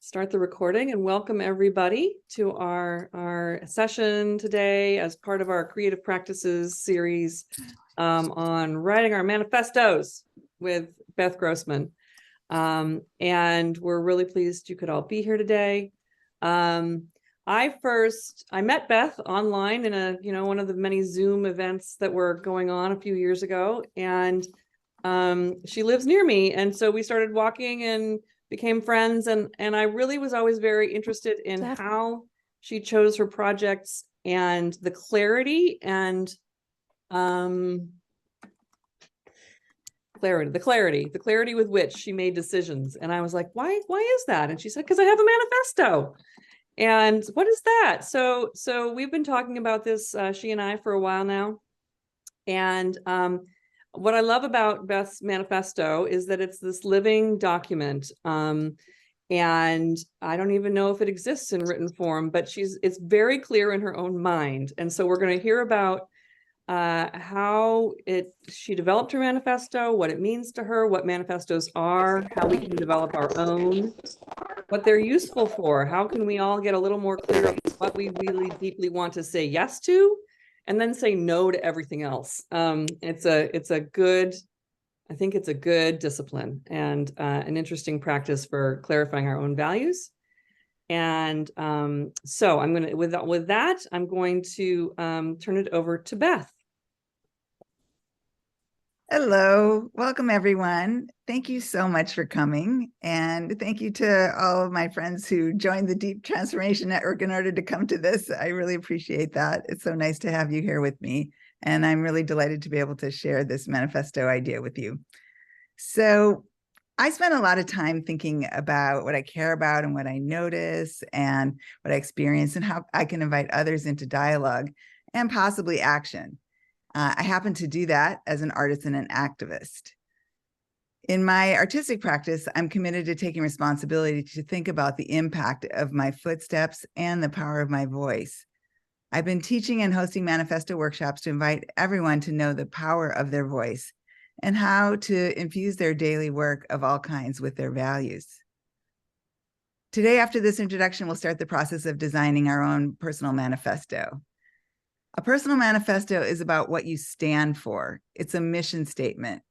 Start the recording and welcome everybody to our session today as part of our creative practices series on writing our manifestos with Beth Grossman. And we're really pleased you could all be here today. I met Beth online in one of the many Zoom events that were going on a few years ago, and she lives near me, and so we started walking and became friends, and I really was always very interested in how she chose her projects and the clarity with which she made decisions. And I was like, why is that? And she said, because I have a manifesto. And what is that? So we've been talking about this, she and I, for a while now. And what I love about Beth's manifesto is that it's this living document. And I don't even know if it exists in written form, but it's very clear in her own mind. And so we're going to hear about how she developed her manifesto, what it means to her, what manifestos are, how we can develop our own, what they're useful for, how can we all get a little more clear on what we really deeply want to say yes to, and then say no to everything else. I think it's a good discipline and an interesting practice for clarifying our own values. And so I'm going to, with that, I'm going to turn it over to Beth. Hello, welcome everyone. Thank you so much for coming. And thank you to all of my friends who joined the Deep Transformation Network in order to come to this. I really appreciate that. It's so nice to have you here with me. And I'm really delighted to be able to share this manifesto idea with you. So I spent a lot of time thinking about what I care about and what I notice and what I experience and how I can invite others into dialogue and possibly action. I happen to do that as an artist and an activist. In my artistic practice, I'm committed to taking responsibility to think about the impact of my footsteps and the power of my voice. I've been teaching and hosting manifesto workshops to invite everyone to know the power of their voice and how to infuse their daily work of all kinds with their values. Today, after this introduction, we'll start the process of designing our own personal manifesto. A personal manifesto is about what you stand for. It's a mission statement,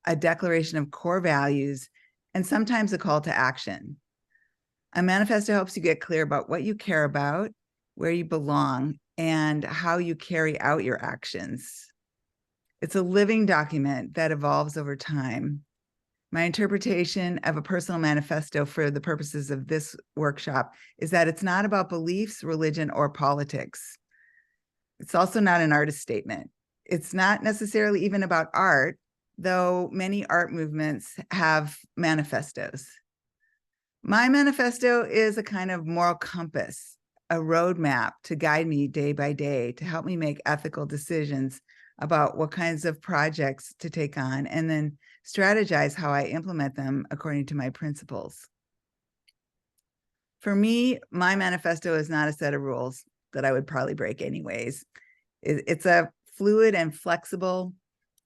a declaration of core values, and sometimes a call to action. A manifesto helps you get clear about what you care about, where you belong, and how you carry out your actions. It's a living document that evolves over time. My interpretation of a personal manifesto for the purposes of this workshop is that it's not about beliefs, religion, or politics. It's also not an artist statement. It's not necessarily even about art, though many art movements have manifestos. My manifesto is a kind of moral compass, a roadmap to guide me day by day, to help me make ethical decisions about what kinds of projects to take on, and then strategize how I implement them according to my principles. For me, my manifesto is not a set of rules that I would probably break anyways. It's a fluid and flexible,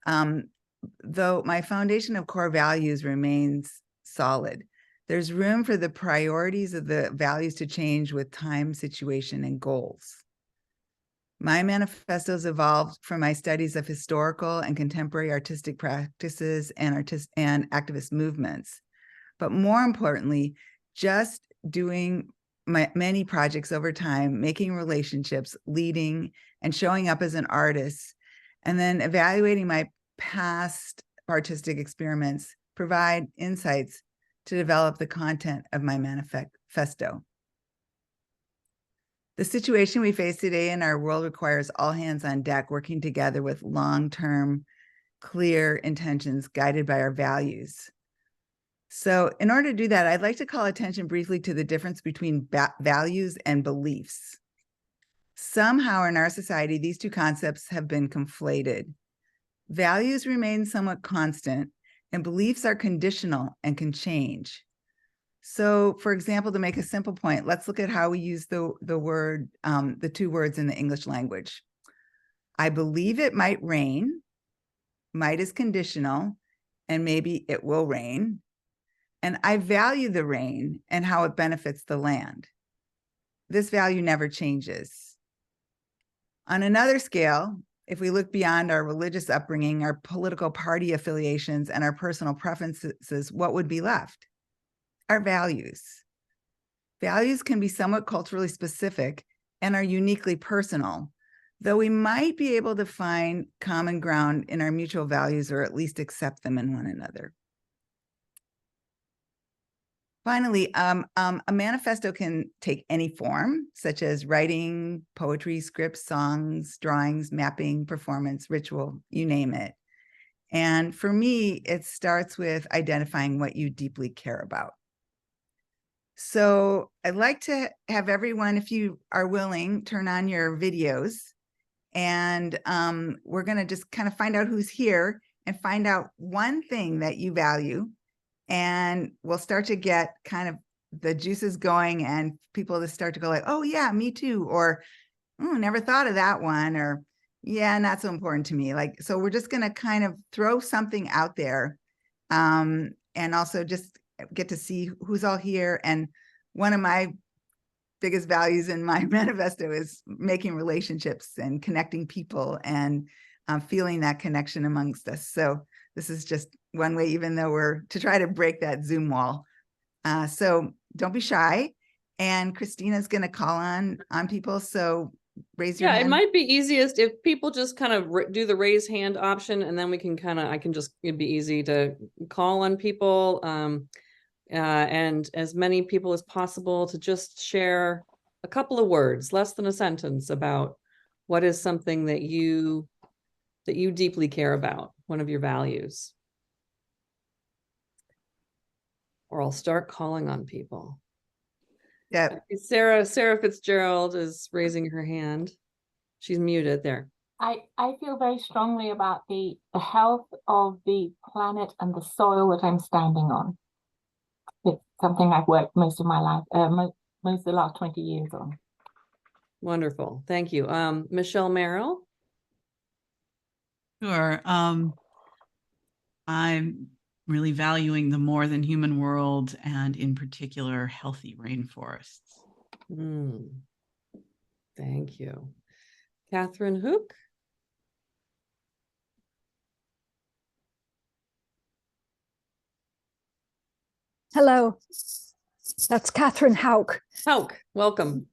though my foundation of core values remains solid. There's room for the priorities of the values to change with time, situation, and goals. My manifestos evolved from my studies of historical and contemporary artistic practices and activist movements. But more importantly, just doing many projects over time, making relationships, leading, and showing up as an artist, and then evaluating my past artistic experiments provide insights to develop the content of my manifesto. The situation we face today in our world requires all hands on deck working together with long-term, clear intentions guided by our values. So in order to do that, I'd like to call attention briefly to the difference between values and beliefs. Somehow in our society, these two concepts have been conflated. Values remain somewhat constant, and beliefs are conditional and can change. So, for example, to make a simple point, let's look at how we use the two words in the English language. I believe it might rain. Might is conditional, and maybe it will rain. And I value the rain and how it benefits the land. This value never changes. On another scale, if we look beyond our religious upbringing, our political party affiliations, and our personal preferences, what would be left? Our values. Values can be somewhat culturally specific and are uniquely personal, though we might be able to find common ground in our mutual values or at least accept them in one another. Finally, a manifesto can take any form, such as writing, poetry, scripts, songs, drawings, mapping, performance, ritual, you name it. And for me, it starts with identifying what you deeply care about. So I'd like to have everyone, if you are willing, turn on your videos, and we're going to just kind of find out who's here and find out one thing that you value. And we'll start to get kind of the juices going and people to start to go like, oh yeah, me too. Or, oh, never thought of that one. Or, yeah, not so important to me. Like, so we're just going to kind of throw something out there, and also just get to see who's all here. And one of my biggest values in my manifesto is making relationships and connecting people and feeling that connection amongst us. So this is just one way, even though we're to try to break that Zoom wall. So don't be shy. And Christina's going to call on people. So raise your hand. It might be easiest if people just kind of do the raise hand option, and then we can it'd be easy to call on people. And as many people as possible to just share a couple of words, less than a sentence, about what is something that you deeply care about, one of your values. Or I'll start calling on people. Yeah. Sarah Fitzgerald is raising her hand. She's muted there. I feel very strongly about the health of the planet and the soil that I'm standing on. It's something I've worked most of my life, most of the last 20 years on. Wonderful. Thank you. Michelle Merrill. Sure. I'm really valuing the more than human world, and in particular, healthy rainforests. Thank you. Catherine Hook. Hello, that's Catherine Hauk. Hauk, welcome.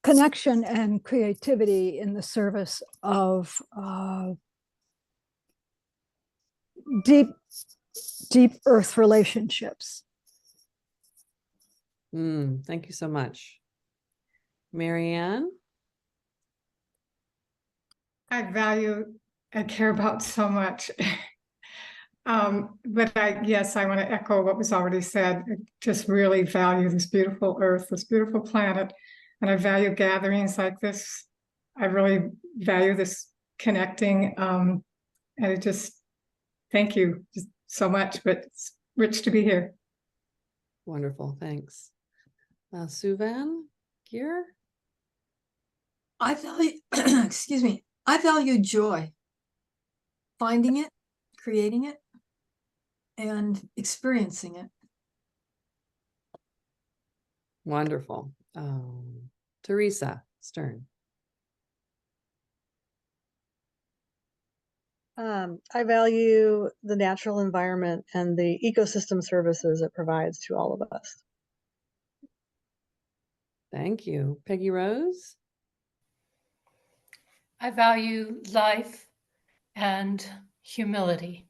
Connection and creativity in the service of deep earth relationships. Thank you so much. Marianne? I care about so much. But yes, I want to echo what was already said. I just really value this beautiful earth, this beautiful planet. And I value gatherings like this. I really value this connecting. And it just, thank you just so much, but it's rich to be here. Wonderful, thanks. Suvan Gear? I value, excuse me, I value joy. Finding it, creating it, and experiencing it. Wonderful. Teresa Stern. I value the natural environment and the ecosystem services it provides to all of us. Thank you. Peggy Rose? I value life and humility.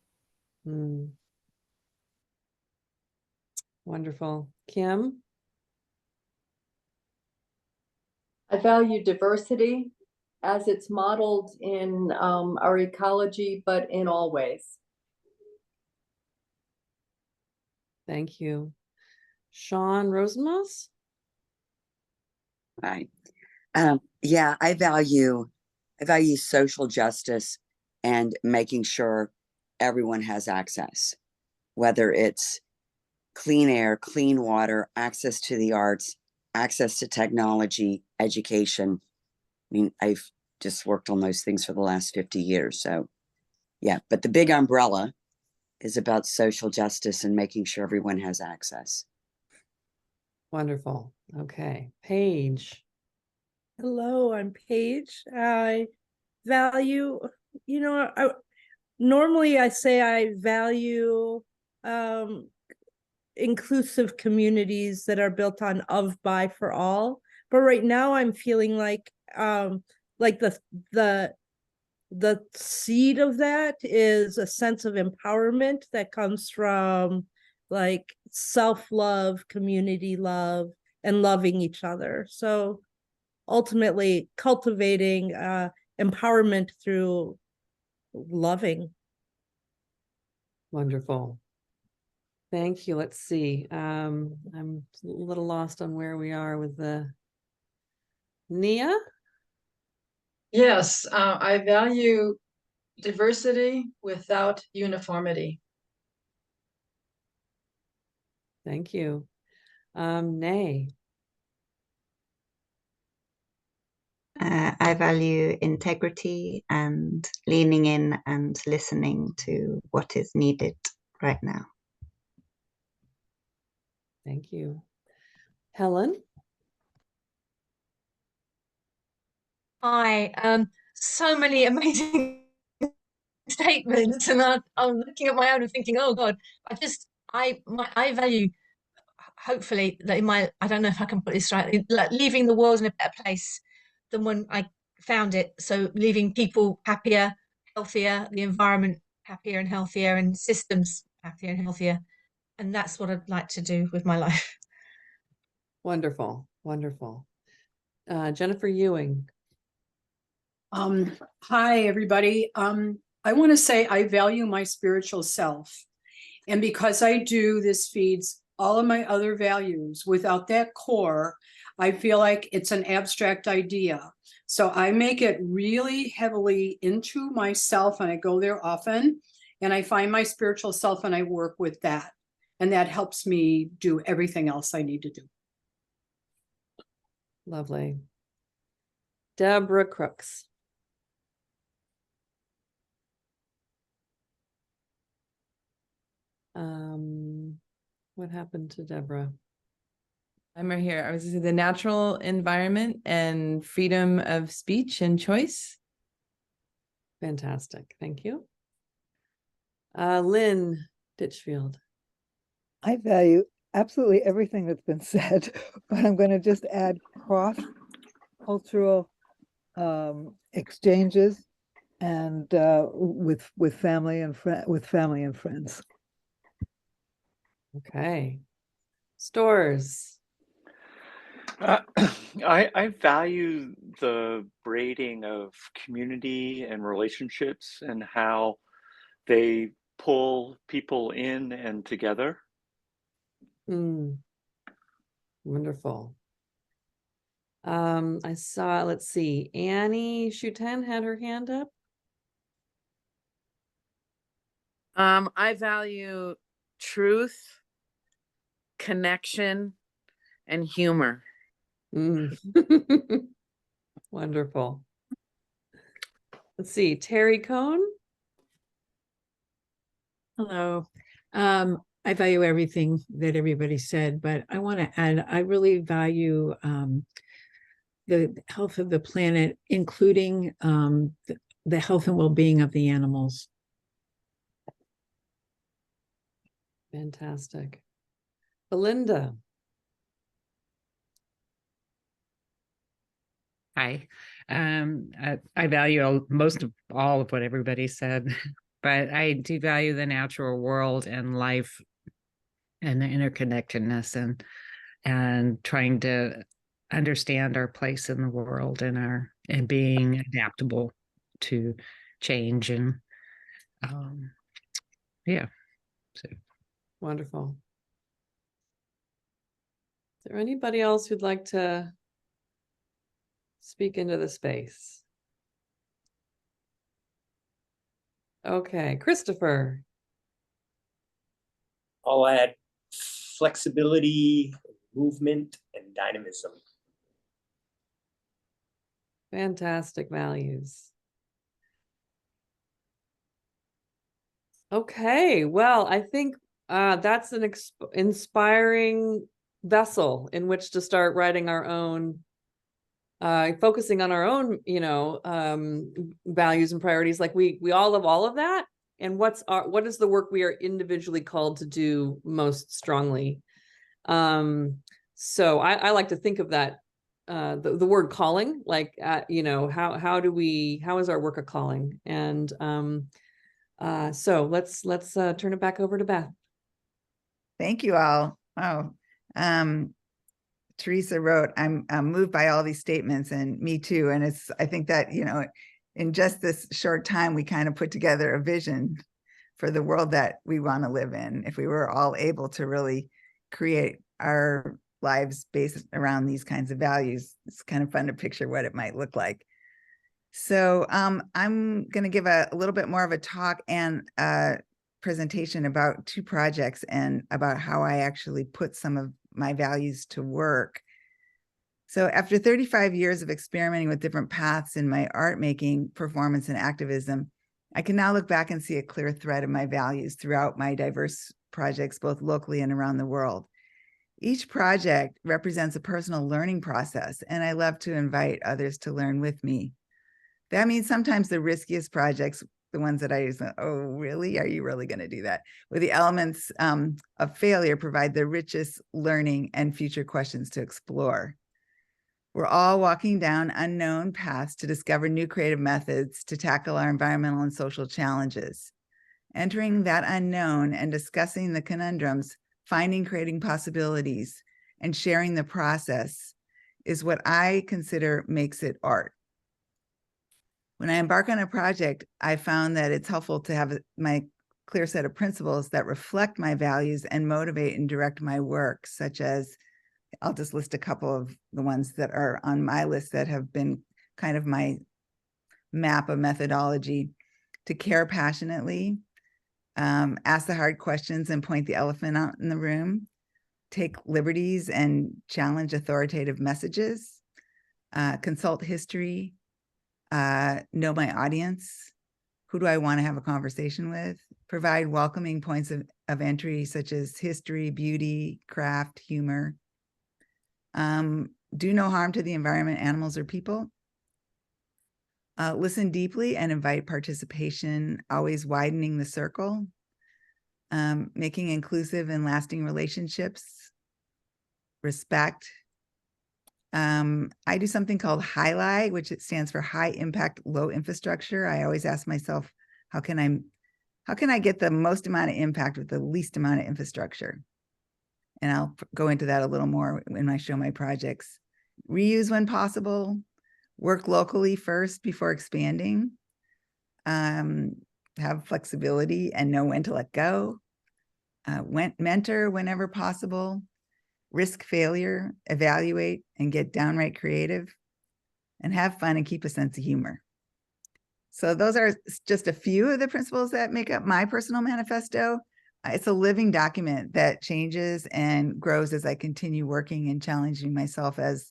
Wonderful. Kim? I value diversity as it's modeled in our ecology, but in all ways. Thank you. Sean Rosenmoss? Right. Yeah, I value social justice and making sure everyone has access, whether it's clean air, clean water, access to the arts, access to technology, education. I mean, just worked on those things for the last 50 years. So yeah, but the big umbrella is about social justice and making sure everyone has access. Wonderful. Okay. Paige. Hello, I'm Paige. I value, normally I say I value inclusive communities that are built on of, by, for all. But right now I'm feeling like the seed of that is a sense of empowerment that comes from like self-love, community love, and loving each other. So ultimately cultivating empowerment through loving. Wonderful. Thank you. Let's see. I'm a little lost on where we are with the Nia. Yes, I value diversity without uniformity. Thank you. Nay. I value integrity and leaning in and listening to what is needed right now. Thank you. Helen. Hi, so many amazing statements, and I'm looking at my own and thinking, oh God, I value, hopefully, that in my, I don't know if I can put this right, like leaving the world in a better place than when I found it. So leaving people happier, healthier, the environment happier and healthier, and systems happier and healthier. And that's what I'd like to do with my life. Wonderful. Wonderful. Jennifer Ewing. Hi, everybody. I want to say I value my spiritual self. And because I do, this feeds all of my other values. Without that core, I feel like it's an abstract idea. So I make it really heavily into myself, and I go there often, and I find my spiritual self and I work with that. And that helps me do everything else I need to do. Lovely. Deborah Crooks. What happened to Deborah? I'm right here. I was going to say the natural environment and freedom of speech and choice. Fantastic. Thank you. Lynn Ditchfield. I value absolutely everything that's been said, but I'm going to just add cross-cultural exchanges and with family and friends. Okay. Stores. I value the braiding of community and relationships and how they pull people in and together. Wonderful. I saw, let's see, Annie Shuten had her hand up. I value truth, connection, and humor. Wonderful. Let's see, Terry Cohn. Hello. I value everything that everybody said, but I want to add, I really value the health of the planet, including the health and well-being of the animals. Fantastic. Belinda. Hi. I value most of all of what everybody said, but I do value the natural world and life and the interconnectedness and trying to understand our place in the world and being adaptable to change and yeah. So Wonderful. Is there anybody else who'd like to speak into the space? Okay, Christopher. I'll add flexibility, movement, and dynamism. Fantastic values. Okay, well, I think that's an inspiring vessel in which to start writing our own, focusing on our own, values and priorities. Like we all have all of that. And what is the work we are individually called to do most strongly? So I like to think of that, the word calling, like, how is our work a calling? And so let's turn it back over to Beth. Thank you all. Oh, Teresa wrote, I'm moved by all these statements, and me too. And I think that, in just this short time, we kind of put together a vision for the world that we want to live in. If we were all able to really create our lives based around these kinds of values, it's kind of fun to picture what it might look like. So I'm going to give a little bit more of a talk and a presentation about 2 projects and about how I actually put some of my values to work. So after 35 years of experimenting with different paths in my art making, performance, and activism, I can now look back and see a clear thread of my values throughout my diverse projects, both locally and around the world. Each project represents a personal learning process, and I love to invite others to learn with me. That means sometimes the riskiest projects, the ones that I use, oh, really? Are you really going to do that? Where the elements of failure provide the richest learning and future questions to explore. We're all walking down unknown paths to discover new creative methods to tackle our environmental and social challenges. Entering that unknown and discussing the conundrums, finding creating possibilities, and sharing the process is what I consider makes it art. When I embark on a project, I found that it's helpful to have my clear set of principles that reflect my values and motivate and direct my work, such as, I'll just list a couple of the ones that are on my list that have been kind of my map of methodology: to care passionately, ask the hard questions and point the elephant out in the room, take liberties and challenge authoritative messages, consult history, know my audience, who do I want to have a conversation with, provide welcoming points of entry such as history, beauty, craft, humor, do no harm to the environment, animals, or people, listen deeply and invite participation, always widening the circle, making inclusive and lasting relationships, respect. I do something called HILI, which it stands for high impact, low infrastructure. I always ask myself, how can I get the most amount of impact with the least amount of infrastructure? And I'll go into that a little more when I show my projects. Reuse when possible, work locally first before expanding, have flexibility and know when to let go, mentor whenever possible, risk failure, evaluate and get downright creative, and have fun and keep a sense of humor. So those are just a few of the principles that make up my personal manifesto. It's a living document that changes and grows as I continue working and challenging myself as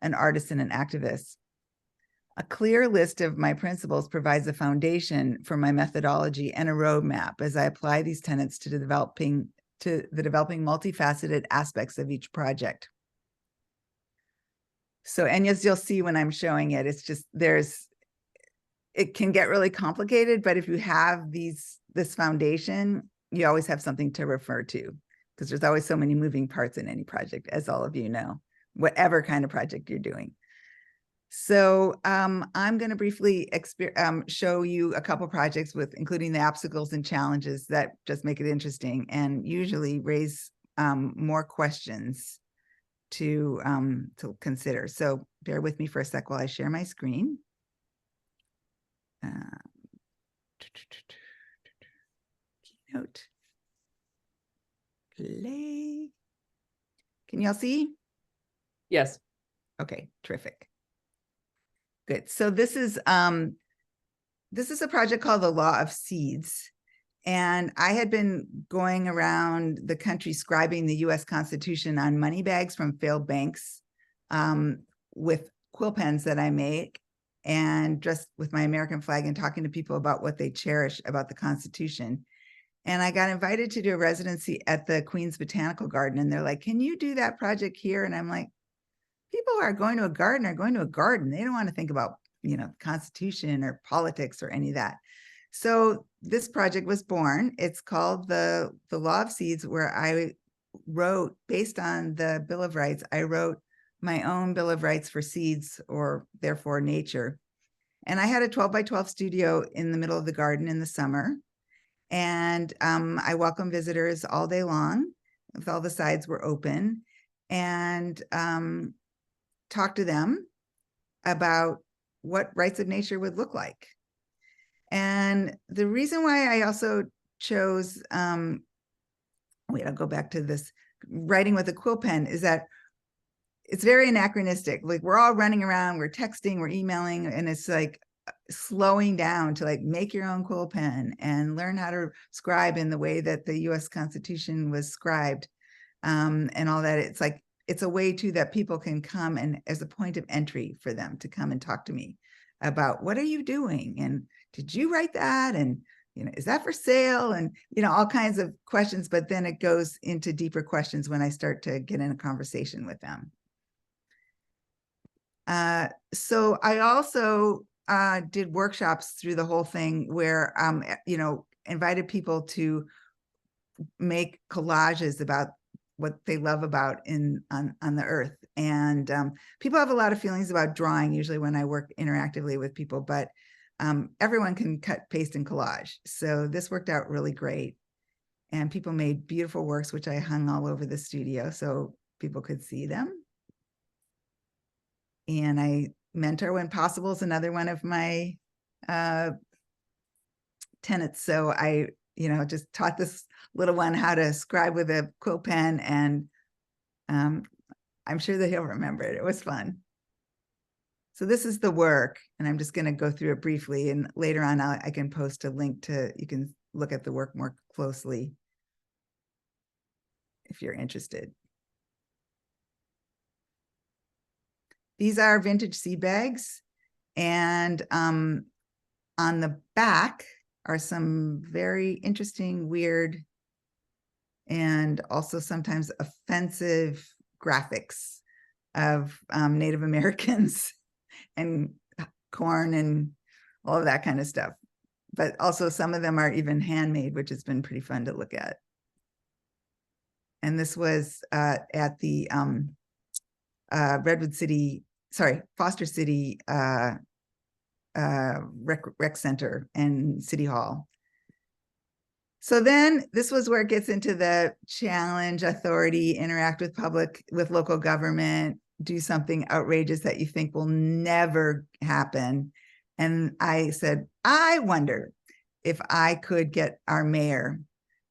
an artist and an activist. A clear list of my principles provides a foundation for my methodology and a roadmap as I apply these tenets to the developing multifaceted aspects of each project. So, and as you'll see when I'm showing it, it's just, it can get really complicated, but if you have this foundation, you always have something to refer to, because there's always so many moving parts in any project, as all of you know, whatever kind of project you're doing. So I'm going to briefly show you a couple projects including the obstacles and challenges that just make it interesting and usually raise more questions to consider. So bear with me for a sec while I share my screen. Keynote. Play. Can y'all see? Yes. Okay, terrific. Good. So this is a project called The Law of Seeds. And I had been going around the country scribing the US Constitution on money bags from failed banks with quill pens that I make. and dressed with my American flag and talking to people about what they cherish about the Constitution. And I got invited to do a residency at the Queen's Botanical Garden. And they're like, can you do that project here? And I'm like, people are going to a garden are going to a garden. They don't want to think about, Constitution or politics or any of that. So this project was born. It's called the Law of Seeds, where I wrote, based on the Bill of Rights, I wrote my own Bill of Rights for seeds, or therefore nature. And I had a 12 by 12 studio in the middle of the garden in the summer. And I welcome visitors all day long, if all the sides were open, and talk to them about what rights of nature would look like. And the reason why I also chose, wait, I'll go back to this, writing with a quill pen, is that it's very anachronistic. Like, we're all running around, we're texting, we're emailing, and it's like slowing down to like make your own quill pen and learn how to scribe in the way that the US Constitution was scribed, and all that. It's like, it's a way too that people can come and as a point of entry for them to come and talk to me about, what are you doing? And did you write that? And, is that for sale? And, all kinds of questions, but then it goes into deeper questions when I start to get in a conversation with them. So I also did workshops through the whole thing where, invited people to make collages about what they love about on the earth. And people have a lot of feelings about drawing, usually when I work interactively with people, but everyone can cut, paste, and collage. So this worked out really great. And people made beautiful works, which I hung all over the studio so people could see them. And I mentor when possible is another one of my tenets. So I, just taught this little one how to scribe with a quill pen, and I'm sure that he'll remember it. It was fun. So this is the work, and I'm just going to go through it briefly, and later on I can post a link to, you can look at the work more closely if you're interested. These are vintage seed bags, and on the back are some very interesting, weird, and also sometimes offensive graphics of Native Americans and corn and all of that kind of stuff. But also some of them are even handmade, which has been pretty fun to look at. And this was at the Foster City rec center and City Hall. So then this was where it gets into the challenge authority, interact with local government, do something outrageous that you think will never happen. And I said, I wonder if I could get our mayor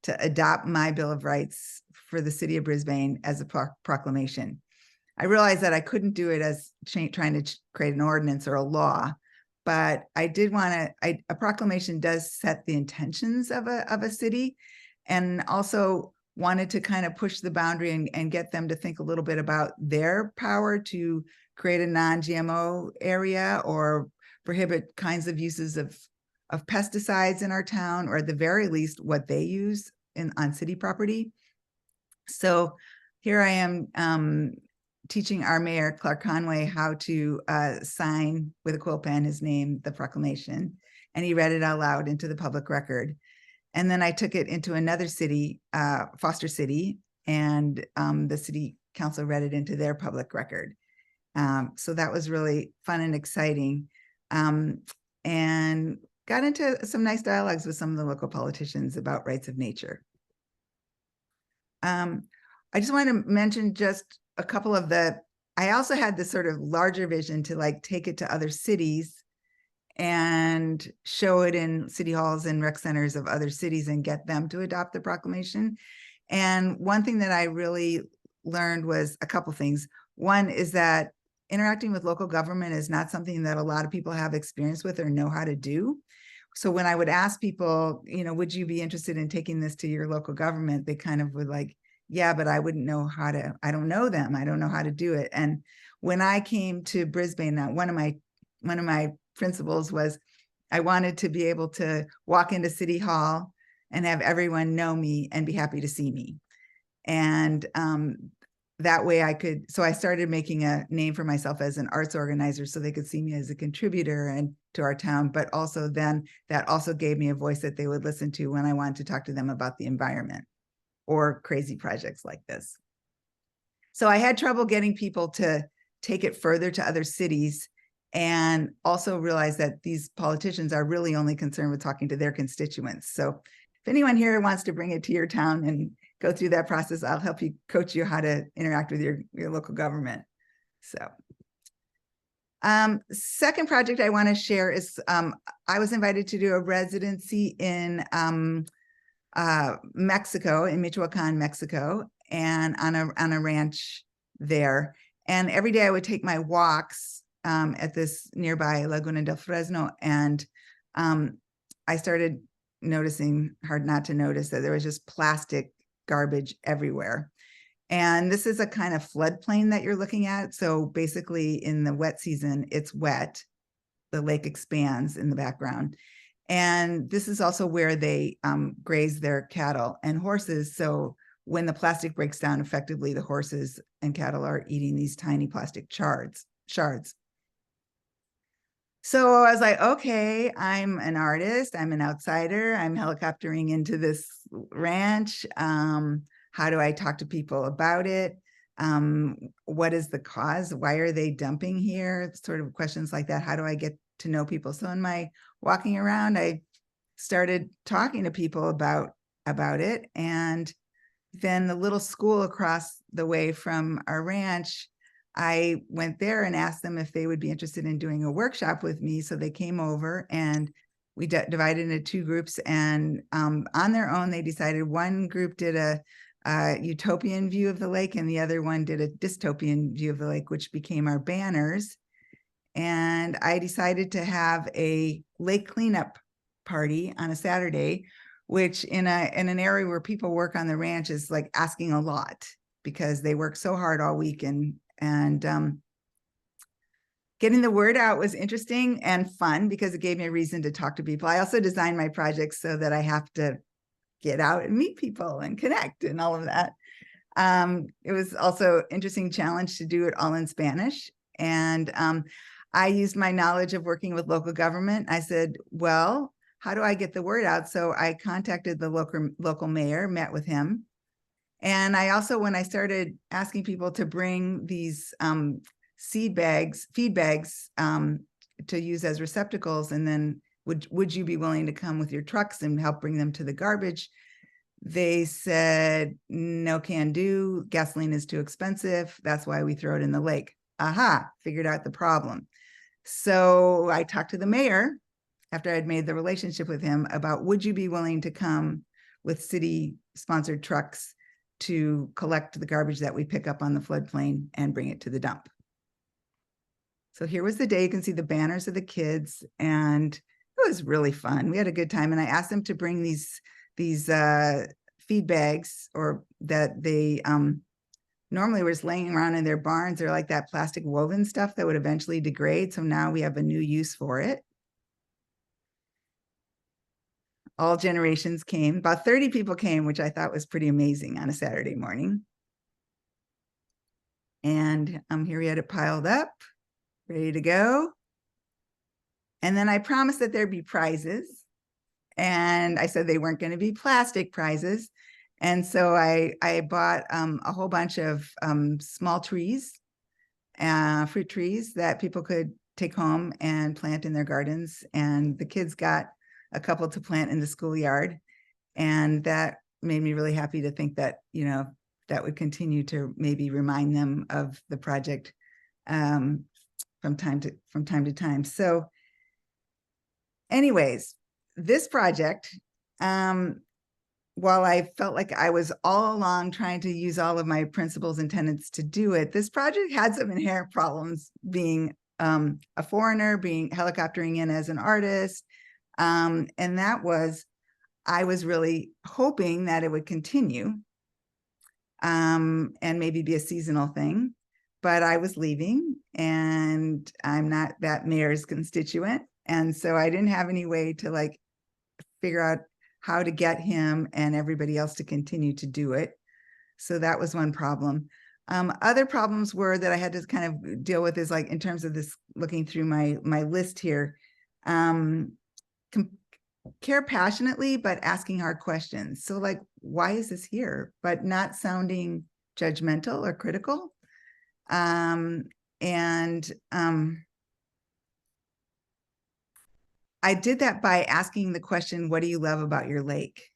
to adopt my Bill of Rights for the city of Brisbane as a proclamation. I realized that I couldn't do it as trying to create an ordinance or a law, but I did want to, a proclamation does set the intentions of a city, and also wanted to kind of push the boundary and get them to think a little bit about their power to create a non-GMO area or prohibit kinds of uses of pesticides in our town, or at the very least what they use on city property. So here I am teaching our mayor, Clark Conway, how to sign with a quill pen his name, the proclamation, and he read it out loud into the public record. And then I took it into another city, Foster City, and the city council read it into their public record. So that was really fun and exciting, and got into some nice dialogues with some of the local politicians about rights of nature. I just want to mention just a couple of I also had this sort of larger vision to like take it to other cities and show it in city halls and rec centers of other cities and get them to adopt the proclamation. And one thing that I really learned was a couple things. One is that interacting with local government is not something that a lot of people have experience with or know how to do. So when I would ask people, would you be interested in taking this to your local government? They kind of would like, yeah, but I wouldn't know how to, I don't know them. I don't know how to do it. And when I came to Brisbane, one of my principles was I wanted to be able to walk into City Hall and have everyone know me and be happy to see me. And that way I could, so I started making a name for myself as an arts organizer so they could see me as a contributor and to our town, but also then that also gave me a voice that they would listen to when I wanted to talk to them about the environment or crazy projects like this. So I had trouble getting people to take it further to other cities, and also realize that these politicians are really only concerned with talking to their constituents. So if anyone here wants to bring it to your town and go through that process, I'll help you, coach you how to interact with your local government. So second project I want to share is I was invited to do a residency in Mexico, in Michoacan, Mexico, and on a ranch there. And every day I would take my walks at this nearby Laguna del Fresno, and I started noticing, hard not to notice, that there was just plastic garbage everywhere. And this is a kind of floodplain that you're looking at. So basically in the wet season, it's wet. The lake expands in the background. And this is also where they graze their cattle and horses. So when the plastic breaks down, effectively the horses and cattle are eating these tiny plastic shards. So I was like, okay, I'm an artist, I'm an outsider, I'm helicoptering into this ranch. How do I talk to people about it? What is the cause? Why are they dumping here? Sort of questions like that. How do I get to know people? So in my walking around, I started talking to people about it. And then the little school across the way from our ranch, I went there and asked them if they would be interested in doing a workshop with me. So they came over and we divided into two groups, and on their own, they decided one group did a utopian view of the lake and the other one did a dystopian view of the lake, which became our banners. And I decided to have a lake cleanup party on a Saturday, which in an area where people work on the ranch is like asking a lot because they work so hard all week, and getting the word out was interesting and fun because it gave me a reason to talk to people. I also designed my projects so that I have to get out and meet people and connect and all of that. It was also interesting challenge to do it all in Spanish. And I used my knowledge of working with local government. I said, well, how do I get the word out? So I contacted the local mayor, met with him. And I also, when I started asking people to bring these feed bags to use as receptacles, and then would you be willing to come with your trucks and help bring them to the garbage? They said, no can do. Gasoline is too expensive. That's why we throw it in the lake. Aha, figured out the problem. So I talked to the mayor after I'd made the relationship with him about, would you be willing to come with city sponsored trucks to collect the garbage that we pick up on the floodplain and bring it to the dump? So here was the day. You can see the banners of the kids, and it was really fun. We had a good time. And I asked them to bring these feed bags, or that they normally were just laying around in their barns. They're like that plastic woven stuff that would eventually degrade. So now we have a new use for it. All generations came. About 30 people came, which I thought was pretty amazing on a Saturday morning. And here we had it piled up, ready to go. And then I promised that there'd be prizes. And I said they weren't going to be plastic prizes. And so I bought a whole bunch of small trees, fruit trees that people could take home and plant in their gardens. And the kids got a couple to plant in the schoolyard. And that made me really happy to think that, you know, that would continue to maybe remind them of the project from time to time. So anyways, this project, while I felt like I was all along trying to use all of my principles and tenets to do it, this project had some inherent problems, being a foreigner, being helicoptering in as an artist. And that was, I was really hoping that it would continue and maybe be a seasonal thing, but I was leaving and I'm not that mayor's constituent. And so I didn't have any way to like figure out how to get him and everybody else to continue to do it. So that was one problem. Other problems were that I had to kind of deal with is like in terms of this, looking through my list here, care passionately, but asking hard questions. So like, why is this here? But not sounding judgmental or critical. I did that by asking the question, what do you love about your lake?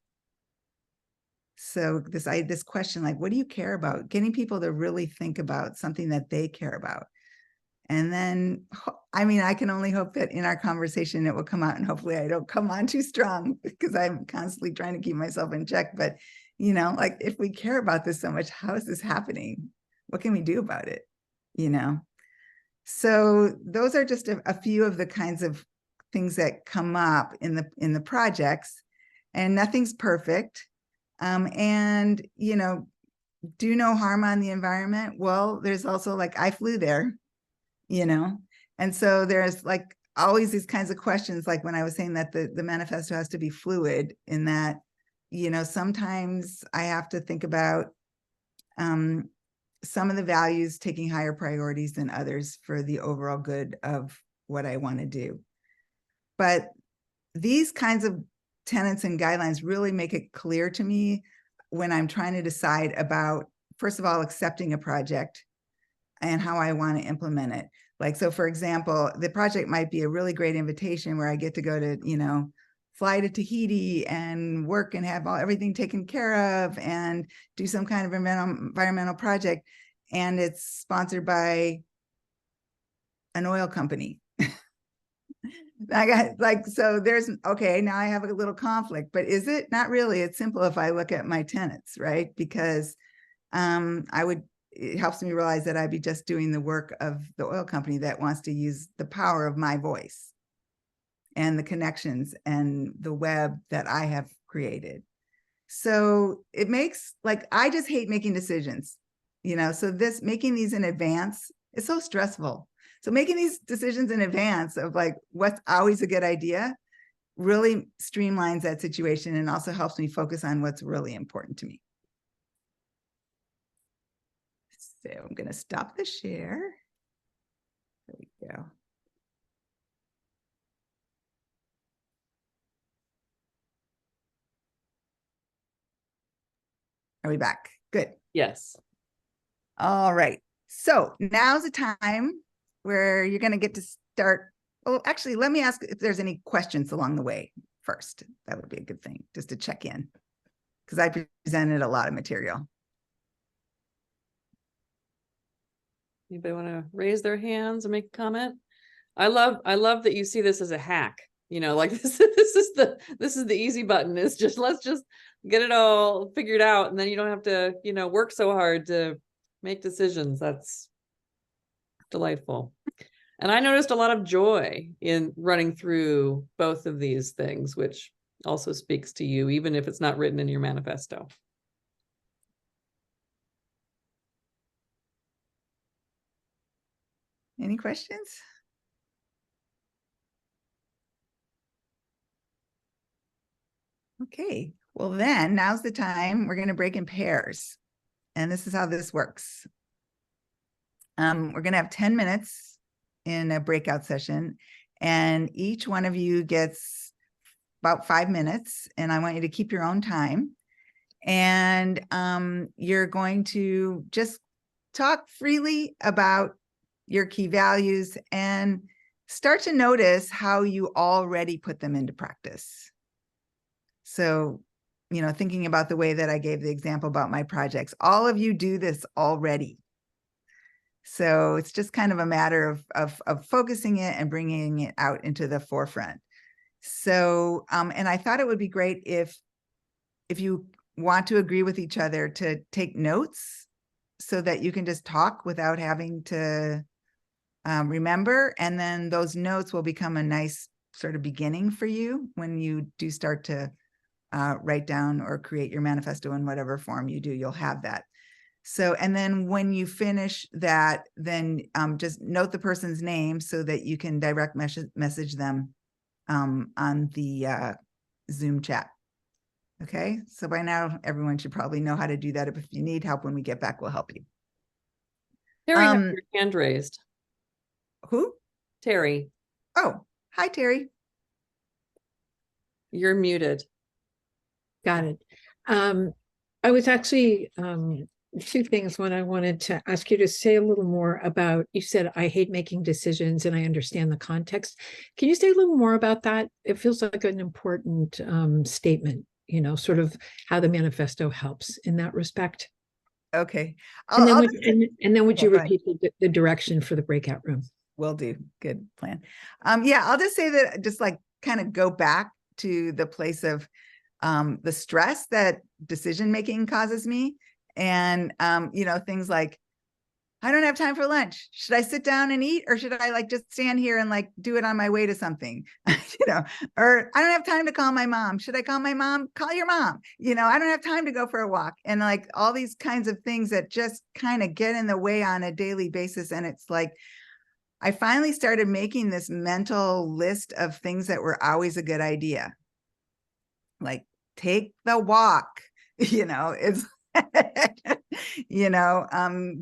So this question, like, what do you care about? Getting people to really think about something that they care about. And then, I mean, I can only hope that in our conversation, it will come out, and hopefully I don't come on too strong because I'm constantly trying to keep myself in check. But, you know, like if we care about this so much, how is this happening? What can we do about it? You know? So those are just a few of the kinds of things that come up in the projects, and nothing's perfect. And, you know, do no harm on the environment. Well, there's also like, I flew there, you know, and so there's like always these kinds of questions, like when I was saying that the manifesto has to be fluid, in that, you know, sometimes I have to think about some of the values taking higher priorities than others for the overall good of what I want to do. But these kinds of tenets and guidelines really make it clear to me when I'm trying to decide about, first of all, accepting a project and how I want to implement it. Like, so for example, the project might be a really great invitation where I get to go to, you know, fly to Tahiti and work and have everything taken care of and do some kind of environmental project. And it's sponsored by an oil company. I got like, so there's, okay, now I have a little conflict, but is it? Not really. It's simple if I look at my tenets, right? Because it helps me realize that I'd be just doing the work of the oil company that wants to use the power of my voice and the connections and the web that I have created. So it makes, like, I just hate making decisions, you know, so making these in advance is so stressful. So making these decisions in advance of like, what's always a good idea really streamlines that situation and also helps me focus on what's really important to me. So I'm going to stop the share. There we go. Are we back? Good. Yes. All right. So now's the time where you're going to get to start. Oh, actually, let me ask if there's any questions along the way first. That would be a good thing, just to check in, because I presented a lot of material. Anybody want to raise their hands and make a comment? I love that you see this as a hack. You know, like this is the easy button. It's just, let's just get it all figured out, and then you don't have to, you know, work so hard to make decisions. That's delightful. And I noticed a lot of joy in running through both of these things, which also speaks to you, even if it's not written in your manifesto. Any questions? Okay, well then now's the time. We're going to break in pairs. And this is how this works. We're going to have 10 minutes in a breakout session, and each one of you gets about 5 minutes, and I want you to keep your own time. And you're going to just talk freely about your key values and start to notice how you already put them into practice. So, you know, thinking about the way that I gave the example about my projects, all of you do this already. So it's just kind of a matter of focusing it and bringing it out into the forefront. So, and I thought it would be great if you want to agree with each other to take notes so that you can just talk without having to remember. And then those notes will become a nice sort of beginning for you when you do start to write down or create your manifesto in whatever form you do, you'll have that. So, and then when you finish that, then just note the person's name so that you can direct message them on the Zoom chat. Okay, so by now everyone should probably know how to do that. If you need help when we get back, we'll help you. Terry, has your hand raised. Who? Terry. Oh, hi, Terry. You're muted. Got it. I was actually two things. One, I wanted to ask you to say a little more about, you said, I hate making decisions and I understand the context. Can you say a little more about that? It feels like an important statement, you know, sort of how the manifesto helps in that respect. Okay. And then would you go ahead. repeat the direction for the breakout room? Will do. Good plan. Yeah, I'll just say that, just like kind of go back to the place of the stress that decision making causes me. And, you know, things like, I don't have time for lunch. Should I sit down and eat, or should I like just stand here and like do it on my way to something? You know, or I don't have time to call my mom. Should I call my mom? Call your mom. You know, I don't have time to go for a walk. And like all these kinds of things that just kind of get in the way on a daily basis. And it's like, I finally started making this mental list of things that were always a good idea. Like, take the walk, you know, it's, you know,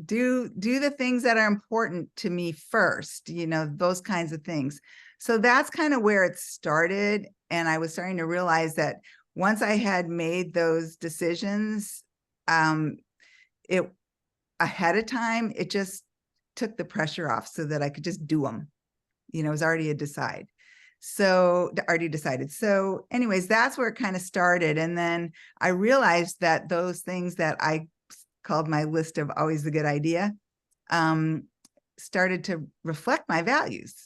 do the things that are important to me first, you know, those kinds of things. So that's kind of where it started. And I was starting to realize that once I had made those decisions, it ahead of time, it just took the pressure off so that I could just do them. You know, it was already already decided. So anyways, that's where it kind of started. And then I realized that those things that I called my list of always the good idea, started to reflect my values.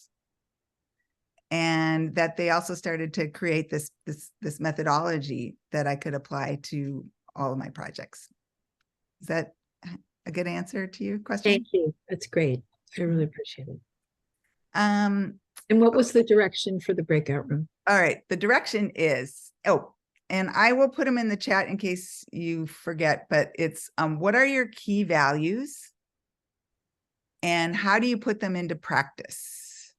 And that they also started to create this methodology that I could apply to all of my projects. Is that a good answer to your question? Thank you. That's great. I really appreciate it. And what was the direction for the breakout room? All right. The direction is, and I will put them in the chat in case you forget, but it's what are your key values and how do you put them into practice?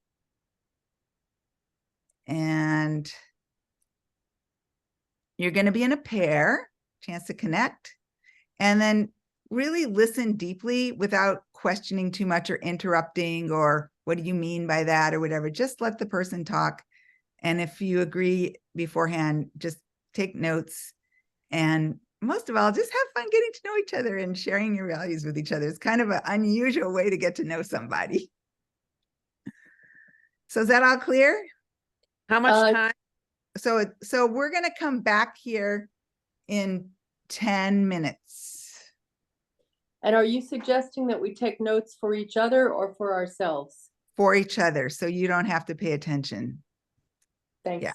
And you're going to be in a pair, chance to connect, and then really listen deeply without questioning too much or interrupting or what do you mean by that or whatever. Just let the person talk. And if you agree beforehand, just take notes. And most of all, just have fun getting to know each other and sharing your values with each other. It's kind of an unusual way to get to know somebody. So is that all clear? How much time? So we're going to come back here in 10 minutes. And are you suggesting that we take notes for each other or for ourselves? For each other, so you don't have to pay attention. Thanks. Yeah.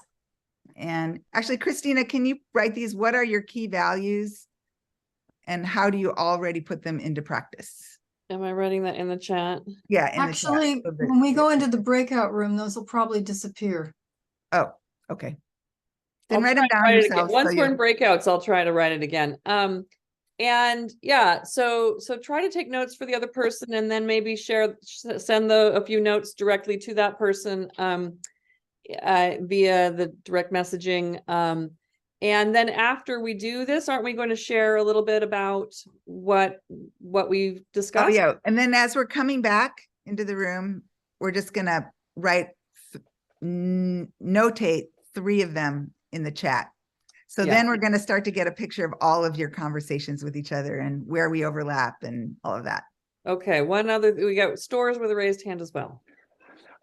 And actually, Christina, can you write these? What are your key values and how do you already put them into practice? Am I writing that in the chat? Yeah, in Actually, the chat. when we go into the breakout room, those will probably disappear. Oh, okay. Then I'll write them try down to write it again. yourself. Once we're in breakouts, I'll try to write it again. And yeah, so try to take notes for the other person and then maybe send a few notes directly to that person via the direct messaging. And then after we do this, aren't we going to share a little bit about what we've discussed? Oh yeah, and then as we're coming back into the room, we're just gonna notate 3 of them in the chat. So then we're going to start to get a picture of all of your conversations with each other and where we overlap and all of that. Okay. One other, we got stores with a raised hand as well.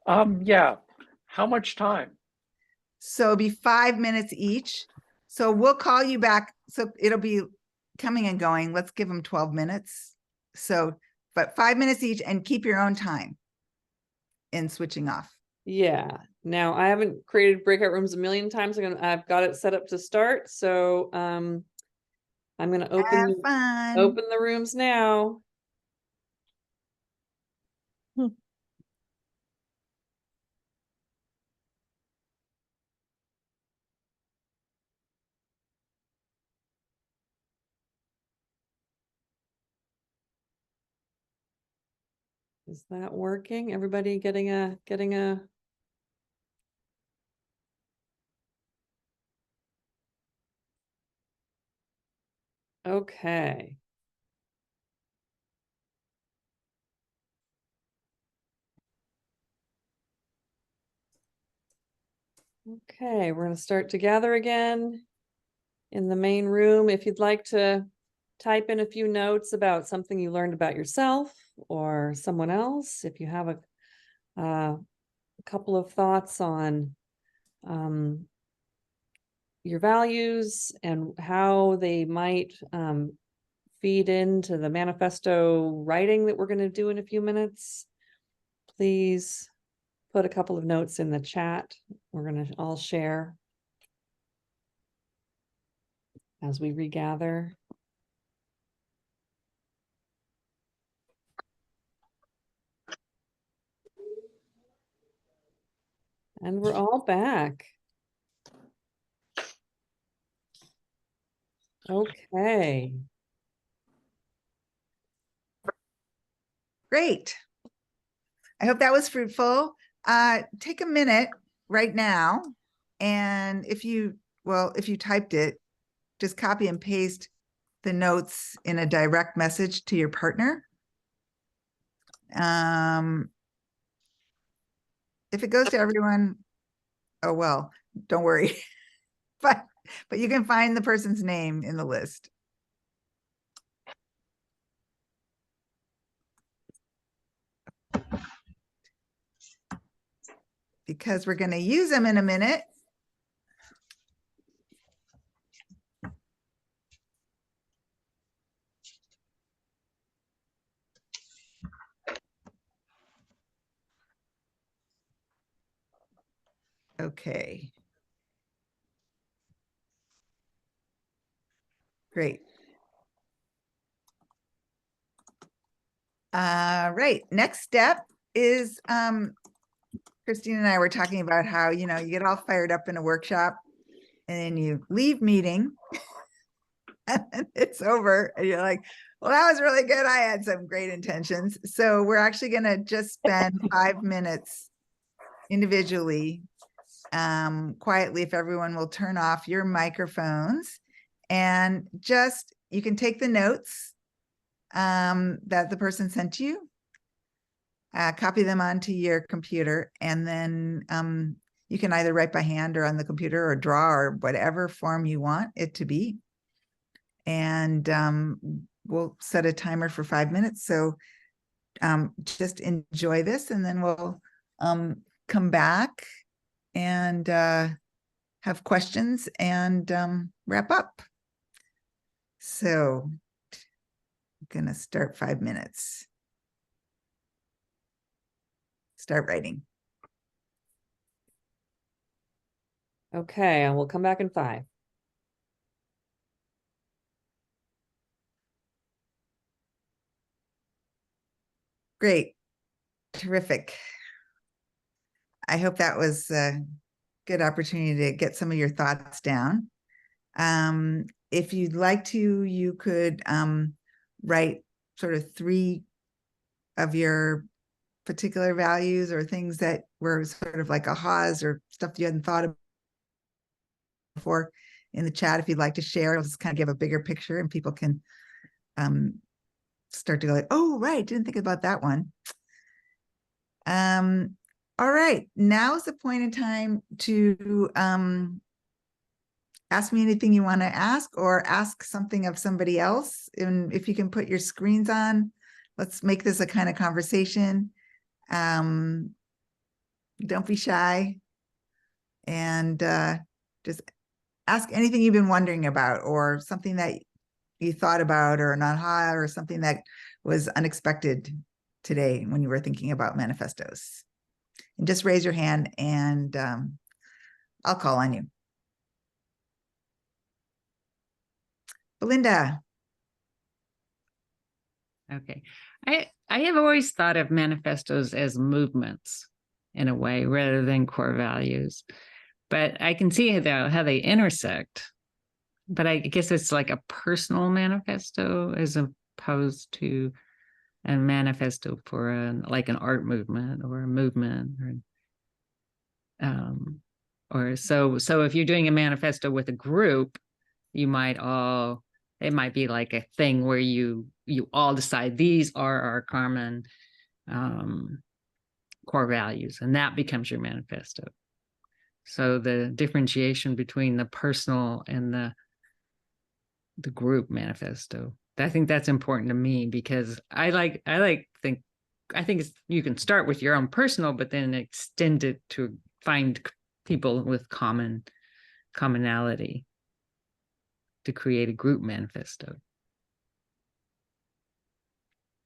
Yeah. How much time? So it'll be 5 minutes each. So we'll call you back. So it'll be coming and going. Let's give them 12 minutes. So, but 5 minutes each and keep your own time in switching off. Yeah. Now I haven't created breakout rooms a million times. I've got it set up to start. So I'm going to open the rooms now. Is that working? Everybody getting a Okay. Okay, we're going to start to gather again in the main room. If you'd like to type in a few notes about something you learned about yourself or someone else, if you have a couple of thoughts on your values and how they might feed into the manifesto writing that we're going to do in a few minutes, please put a couple of notes in the chat. We're going to all share as we regather. And we're all back. Okay. Great. I hope that was fruitful. Take a minute right now. And if you typed it, just copy and paste the notes in a direct message to your partner. If it goes to everyone, oh, well, don't worry. but you can find the person's name in the list. Because we're going to use them in a minute. Okay. Great. Right. Next step is Christine and I were talking about how, you get all fired up in a workshop and then you leave meeting and it's over and you're like, well, that was really good. I had some great intentions. So we're actually going to just spend 5 minutes individually, quietly, if everyone will turn off your microphones and just, you can take the notes that the person sent you, copy them onto your computer, and then you can either write by hand or on the computer or draw or whatever form you want it to be. And we'll set a timer for 5 minutes. So just enjoy this, and then we'll come back and have questions and wrap up. So I'm gonna start 5 minutes. Start writing. Okay, and we'll come back in 5. Great. Terrific. I hope that was a good opportunity to get some of your thoughts down. If you'd like to, you could write sort of 3 of your particular values or things that were sort of like ahas or stuff you hadn't thought of before in the chat. If you'd like to share, it'll just kind of give a bigger picture and people can start to go like, oh, right, didn't think about that one. All right, now's the point in time to ask me anything you want to ask or ask something of somebody else. And if you can put your screens on, let's make this a kind of conversation. Don't be shy, and just ask anything you've been wondering about or something that you thought about or an aha or something that was unexpected today when you were thinking about manifestos. And just raise your hand and I'll call on you. Belinda. Okay. I have always thought of manifestos as movements in a way rather than core values, but I can see how they intersect. But I guess it's like a personal manifesto as opposed to a manifesto for like an art movement or a movement, or so if you're doing a manifesto with a group, you might all It might be like a thing where you all decide these are our common core values, and that becomes your manifesto. So the differentiation between the personal and the group manifesto, I think that's important to me, because I think you can start with your own personal, but then extend it to find people with commonality to create a group manifesto.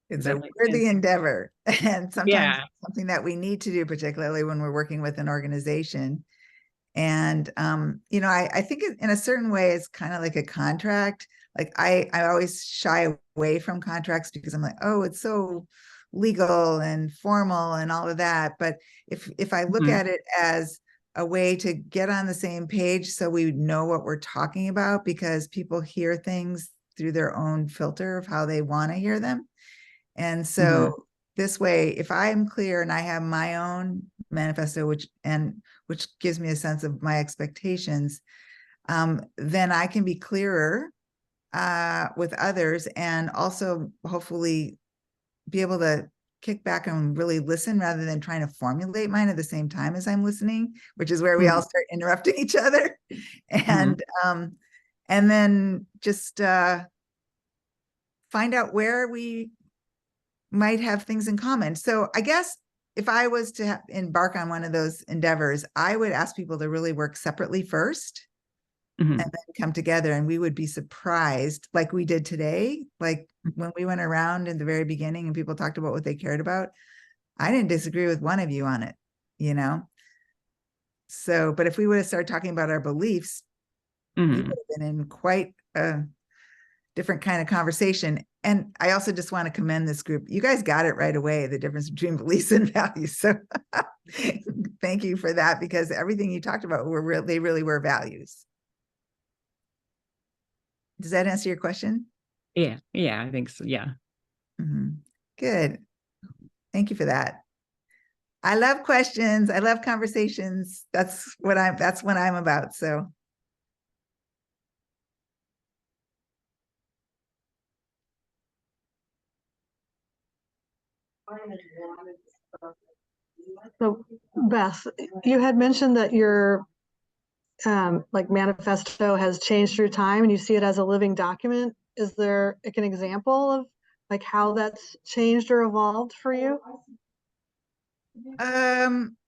It's Does a that make worthy sense? endeavor, and sometimes Yeah. something that we need to do, particularly when we're working with an organization. And I think in a certain way, it's kind of like a contract. Like I always shy away from contracts because I'm like, oh, it's so legal and formal and all of that. But if I look at it as a way to get on the same page so we know what we're talking about, because people hear things through their own filter of how they want to hear them. And so this way, if I'm clear and I have my own manifesto, which gives me a sense of my expectations, then I can be clearer with others, and also hopefully be able to kick back and really listen rather than trying to formulate mine at the same time as I'm listening, which is where we all start interrupting each other. And then just find out where we might have things in common. So I guess if I was to embark on one of those endeavors, I would ask people to really work separately first and then come together, and we would be surprised, like we did today. Like when we went around in the very beginning and people talked about what they cared about, I didn't disagree with one of you on it, So, but if we would have started talking about our beliefs, we would have been in quite a different kind of conversation. And I also just want to commend this group. You guys got it right away, the difference between beliefs and values. So thank you for that, because everything you talked about they really were values. Does that answer your question? Yeah, I think so. Yeah. Good. Thank you for that. I love questions. I love conversations. That's what I'm about. So. So Beth, you had mentioned that your like manifesto has changed through time and you see it as a living document. Is there like an example of like how that's changed or evolved for you?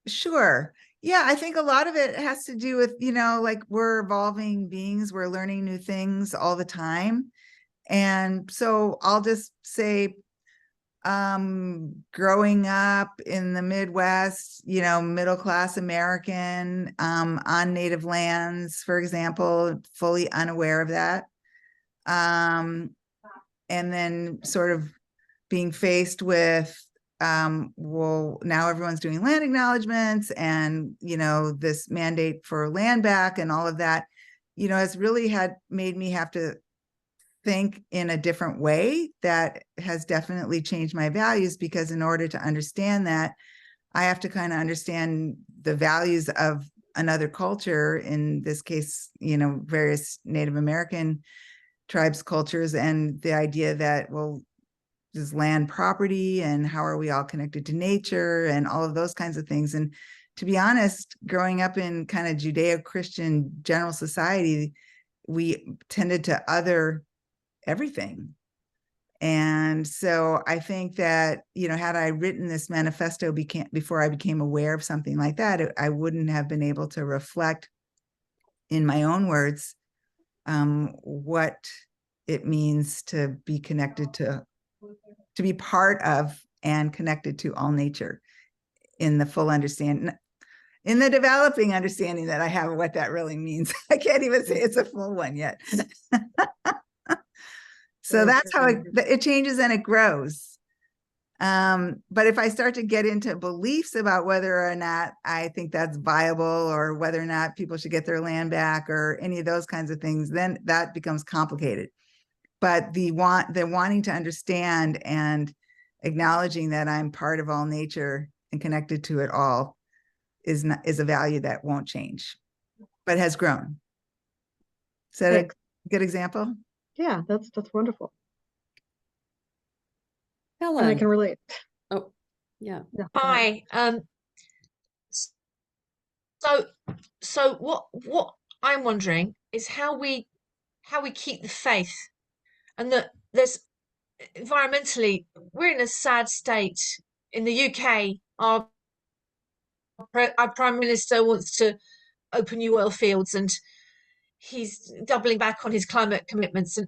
Sure. Yeah, I think a lot of it has to do with, like we're evolving beings, we're learning new things all the time. And so I'll just say, growing up in the Midwest, middle class American, on native lands, for example, fully unaware of that. And then sort of being faced with, well, now everyone's doing land acknowledgements and, this mandate for land back and all of that, has really made me have to think in a different way that has definitely changed my values, because in order to understand that, I have to kind of understand the values of another culture, in this case, various Native American tribes, cultures, and the idea that, well, is land property and how are we all connected to nature and all of those kinds of things. And to be honest, growing up in kind of Judeo-Christian general society, we tended to other everything. And so I think that, had I written this manifesto before I became aware of something like that, I wouldn't have been able to reflect in my own words what it means to be connected to be part of and connected to all nature in the full understanding, in the developing understanding that I have of what that really means. I can't even say it's a full one yet. So that's how it changes and it grows. But if I start to get into beliefs about whether or not I think that's viable, or whether or not people should get their land back, or any of those kinds of things, then that becomes complicated. But the wanting to understand and acknowledging that I'm part of all nature and connected to it all is a value that won't change, but has grown. Is that a good example? Yeah, that's wonderful. Helen. And I can relate. Oh, yeah. Hi. So what I'm wondering is how we keep the faith, and that there's environmentally we're in a sad state in the UK. Our Prime Minister wants to open new oil fields, and he's doubling back on his climate commitments, and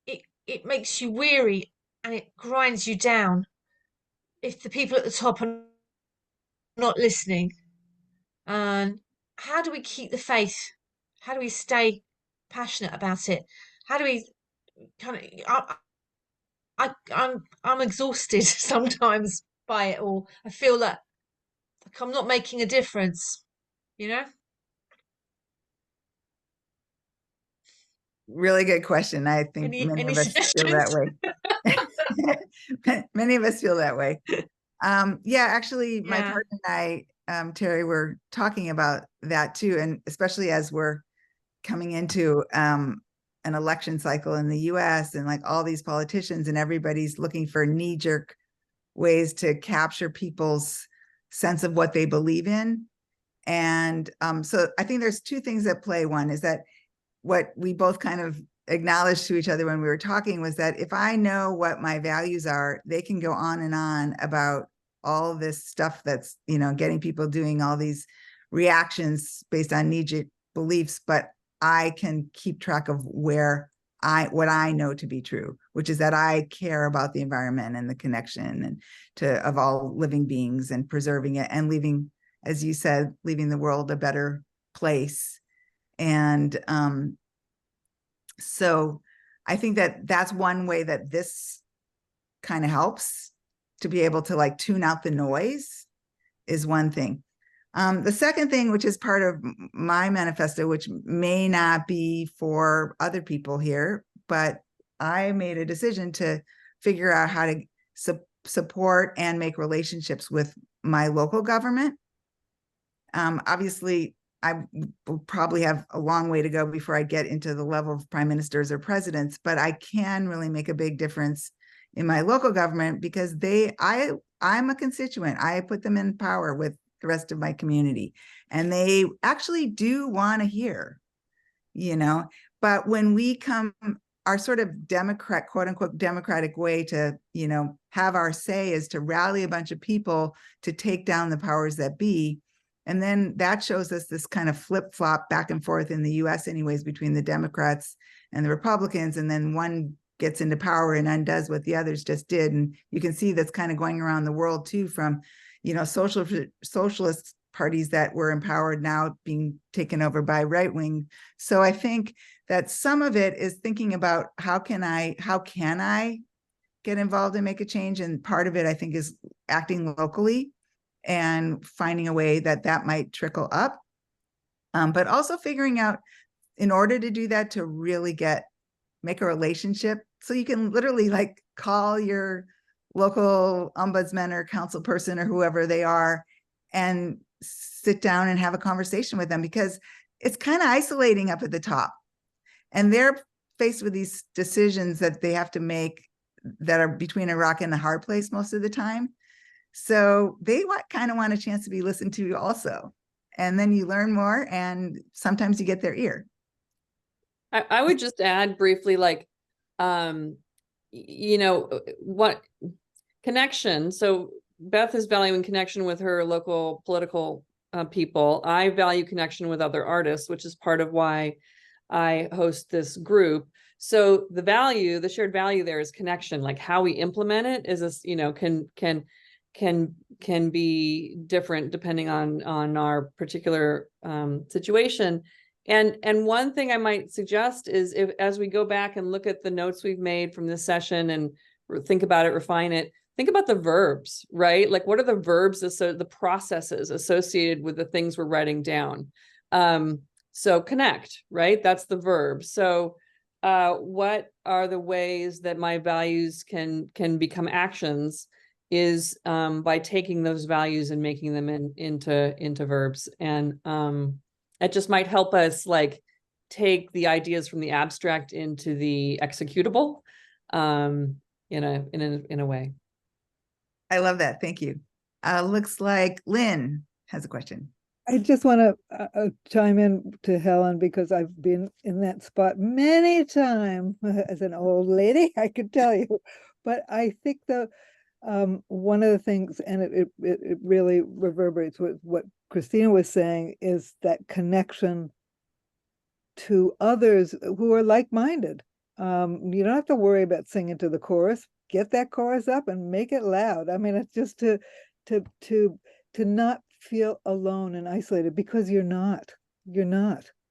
it makes you weary and it grinds you down if the people at the top are not listening. And how do we keep the faith? How do we stay passionate about it? How do we kind of I'm exhausted sometimes by it all. I feel that like I'm not making a difference, you know? Really good question. I think many Any of us feel that suggestions? way. Many of us feel that way. Yeah, actually, my Yeah. partner and I, Terry, were talking about that too, and especially as we're coming into an election cycle in the US, and like all these politicians and everybody's looking for knee-jerk ways to capture people's sense of what they believe in. And so I think there's two things at play. One is that what we both kind of acknowledged to each other when we were talking was that if I know what my values are, they can go on and on about all this stuff that's, you know, getting people doing all these reactions based on knee-jerk beliefs, but I can keep track of what I know to be true, which is that I care about the environment and the connection of all living beings and preserving it and leaving, as you said, leaving the world a better place. And so I think that that's one way that this kind of helps to be able to like tune out the noise is one thing. The second thing, which is part of my manifesto, which may not be for other people here, but I made a decision to figure out how to support and make relationships with my local government. Obviously, I will probably have a long way to go before I get into the level of prime ministers or presidents, but I can really make a big difference in my local government because I'm a constituent. I put them in power with the rest of my community, and they actually do want to hear, you know, but when we come, our sort of quote unquote, democratic way to, you know, have our say is to rally a bunch of people to take down the powers that be. And then that shows us this kind of flip-flop back and forth in the US anyways, between the Democrats and the Republicans. And then one gets into power and undoes what the others just did. And you can see that's kind of going around the world too, from, you know, socialist parties that were empowered now being taken over by right-wing. So I think that some of it is thinking about how can I get involved and make a change? And part of it, I think, is acting locally and finding a way that might trickle up. But also figuring out, in order to do that, to really make a relationship. So you can literally like call your local ombudsman or council person or whoever they are and sit down and have a conversation with them, because it's kind of isolating up at the top. And they're faced with these decisions that they have to make that are between a rock and a hard place most of the time. So they kind of want a chance to be listened to also. And then you learn more, and sometimes you get their ear. I would just add briefly, like, you know, what connection. So Beth is valuing connection with her local political people. I value connection with other artists, which is part of why I host this group. So the shared value there is connection. Like how we implement it is this, you know, can be different depending on our particular situation. And one thing I might suggest is, as we go back and look at the notes we've made from this session and think about it, refine it, think about the verbs, right? Like, what are the verbs, the processes associated with the things we're writing down? So connect, right? That's the verb. So what are the ways that my values can become actions is by taking those values and making them into verbs. And it just might help us like take the ideas from the abstract into the executable, in a way. I love that. Thank you. Looks like Lynn has a question. I just want to chime in to Helen because I've been in that spot many times as an old lady, I could tell you. But I think one of the things, and it really reverberates with what Christina was saying, is that connection to others who are like-minded. You don't have to worry about singing to the chorus. Get that chorus up and make it loud. I mean, it's just to not feel alone and isolated, because you're not.